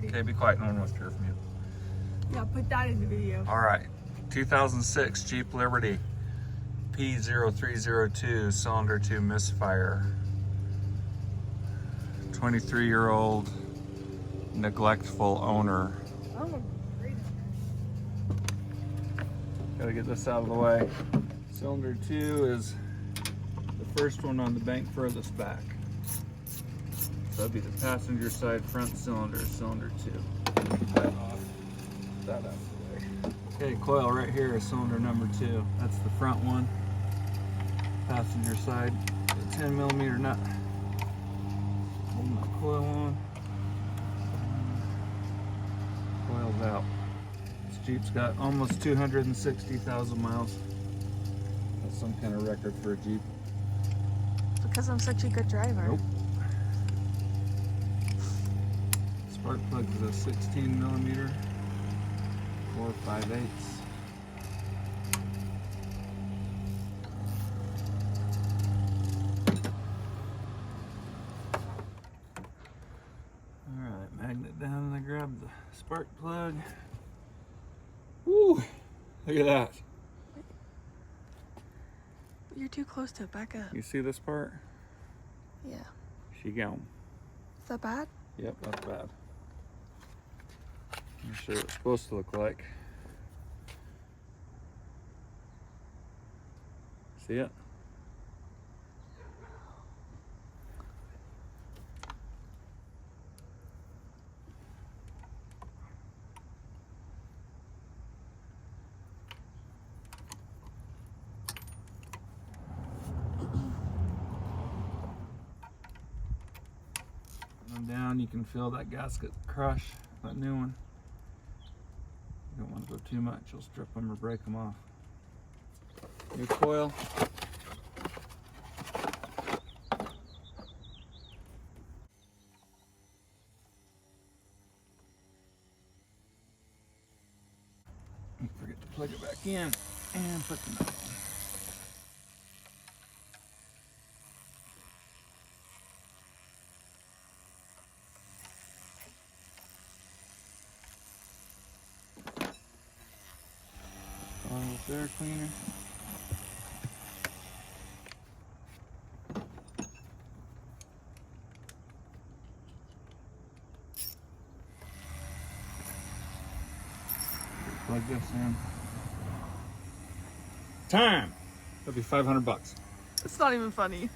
Okay, be quiet. No one wants to hear from you. Yeah, put that in the video. All right. 2006 Jeep Liberty P0302 cylinder 2 Misfire. 23-year-old neglectful owner. Oh, great. Gotta get this out of the way. Cylinder 2 is the first one on the bank furthest back. So that'd be the passenger side front cylinder, cylinder 2. That off. That out of the way. Okay, coil right here is cylinder number 2. That's the front one. Passenger side, a 10mm nut. Hold my coil on. Coil's out. This Jeep's got almost 260,000 miles. That's some kind of record for a Jeep. Because I'm such a good driver. Nope. Spark plug is a 16mm, 4 5/8. Alright, magnet down and I grab the spark plug. Woo! Look at that. You're too close to it. Back up. You see this part? Yeah. She gone. Is that bad? Yep, that's bad. I'm sure what it's supposed to look like. See it? And down, you can feel that gasket crush, that new one. You don't want to go too much, you'll strip them or break them off. New coil. Don't forget to plug it back in and put the nut on. On with air cleaner. Plug this in. Time! That'll be $500. It's not even funny.